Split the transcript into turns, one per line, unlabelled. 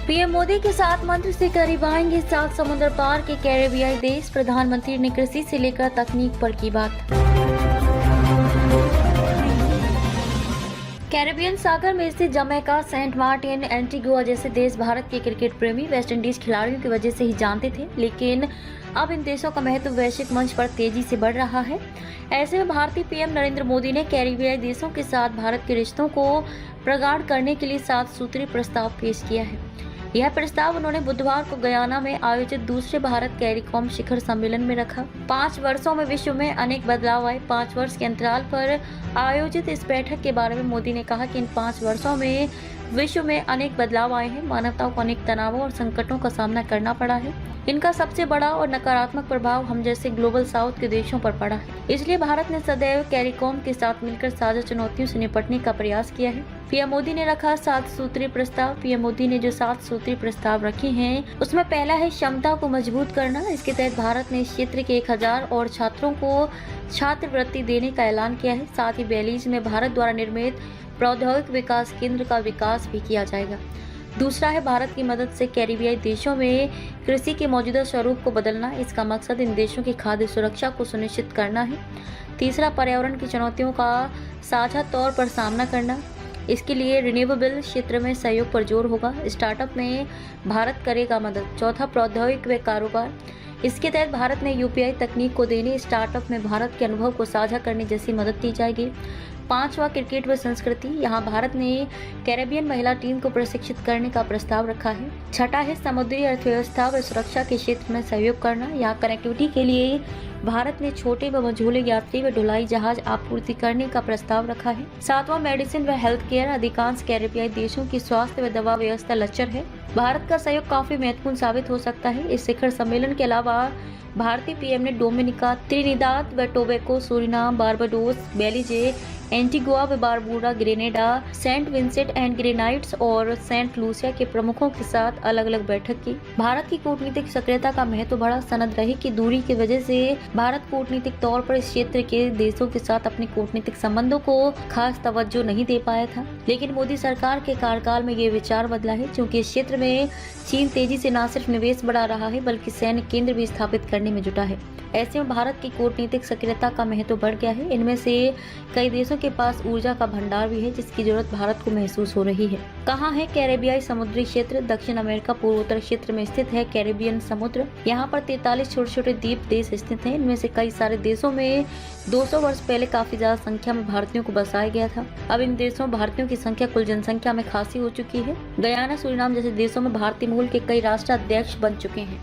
PM Modi के सात मंत्र से करीब आएंगे 7 समुद्र पार के कैरेबियाई देश। प्रधानमंत्री ने कृषि से लेकर तकनीक पर की बात। कैरेबियन सागर में स्थित जमैका, सेंट मार्टिन, एंटीगुआ जैसे देश भारत के क्रिकेट प्रेमी वेस्ट इंडीज खिलाड़ियों की वजह से ही जानते थे, लेकिन अब इन देशों का महत्व वैश्विक मंच पर तेजी से बढ़ रहा है। ऐसे में भारतीय पीएम नरेंद्र मोदी ने कैरेबियाई देशों के साथ भारत के रिश्तों को प्रगाढ़ करने के लिए 7 सूत्रीय प्रस्ताव पेश किया है। यह प्रस्ताव उन्होंने बुधवार को गयाना में आयोजित दूसरे भारत कैरिकॉम शिखर सम्मेलन में रखा। 5 वर्षों में विश्व में अनेक बदलाव आए। 5 वर्ष के अंतराल पर आयोजित इस बैठक के बारे में मोदी ने कहा कि इन 5 वर्षों में विश्व में अनेक बदलाव आए हैं। मानवता को अनेक तनावों और संकटों का सामना करना पड़ा है। इनका सबसे बड़ा और नकारात्मक प्रभाव हम जैसे ग्लोबल साउथ के देशों पर पड़ा है। इसलिए भारत ने सदैव कैरिकॉम के साथ मिलकर साझा चुनौतियों से निपटने का प्रयास किया है। पीएम मोदी ने रखा 7 सूत्रीय प्रस्ताव। पीएम मोदी ने जो 7 सूत्रीय प्रस्ताव रखे हैं, उसमें पहला है क्षमता को मजबूत करना। इसके तहत भारत ने इस क्षेत्र के 1000 और छात्रों को छात्रवृत्ति देने का ऐलान किया है। साथ ही बेलीज में भारत द्वारा निर्मित प्रौद्योगिक विकास केंद्र का विकास भी किया जाएगा। दूसरा है भारत की मदद से कैरिबियाई देशों में कृषि के मौजूदा स्वरूप को बदलना। इसका मकसद इन देशों की खाद्य सुरक्षा को सुनिश्चित करना है। तीसरा, पर्यावरण की चुनौतियों का साझा तौर पर सामना करना। इसके लिए रिन्यूएबल क्षेत्र में सहयोग पर जोर होगा। स्टार्टअप में भारत करेगा मदद। चौथा, प्रौद्योगिक व कारोबार। इसके तहत भारत ने यूपीआई तकनीक को देने, स्टार्टअप में भारत के अनुभव को साझा करने जैसी मदद दी जाएगी। 5वां, क्रिकेट व संस्कृति। यहाँ भारत ने कैरेबियन महिला टीम को प्रशिक्षित करने का प्रस्ताव रखा है। 6ठा है समुद्री अर्थव्यवस्था व सुरक्षा के क्षेत्र में सहयोग करना। यहाँ कनेक्टिविटी के लिए भारत ने छोटे व मझोले यात्री व ढुलाई जहाज आपूर्ति करने का प्रस्ताव रखा है। 7वां, मेडिसिन व हेल्थ केयर। अधिकांश कैरेबियाई देशों की स्वास्थ्य व दवा व्यवस्था लचर है। भारत का सहयोग काफी महत्वपूर्ण साबित हो सकता है। इस शिखर सम्मेलन के अलावा भारतीय पीएम ने डोमिनिका, त्रिनिदाद व tobacco, Suriname, Barbados, Belize, Antigua व बारबूडा, ग्रेनेडा, सेंट विंसेंट एंड ग्रेनाइड्स और सेंट लूसिया के प्रमुखों के साथ अलग अलग बैठक की। भारत की कूटनीतिक सक्रियता का महत्व बढ़ा। सनद रहे कि दूरी की वजह से भारत कूटनीतिक तौर पर इस क्षेत्र के देशों के साथ अपने कूटनीतिक संबंधों को खास तवज्जो नहीं दे पाया था, लेकिन मोदी सरकार के कार्यकाल में ये विचार बदला है, क्योंकि इस क्षेत्र में चीन तेजी से न सिर्फ निवेश बढ़ा रहा है बल्कि सैन्य केंद्र भी स्थापित करने में जुटा है। ऐसे में भारत की कूटनीतिक सक्रियता का महत्व बढ़ गया है। इनमें से कई देशों के पास ऊर्जा का भंडार भी है जिसकी जरूरत भारत को महसूस हो रही है। कहाँ है कैरेबियाई समुद्री क्षेत्र? दक्षिण अमेरिका पूर्वोत्तर क्षेत्र में स्थित है कैरेबियन समुद्र। यहाँ पर 43 छोटे छोटे द्वीप देश स्थित हैं। इनमें से कई सारे देशों में 200 वर्ष पहले काफी ज्यादा संख्या में भारतीयों को बसाया गया था। अब इन देशों में भारतीयों की संख्या कुल जनसंख्या में खासी हो चुकी है। गयाना, सूरीनाम जैसे देशों में भारतीय मूल के कई राष्ट्राध्यक्ष बन चुके हैं।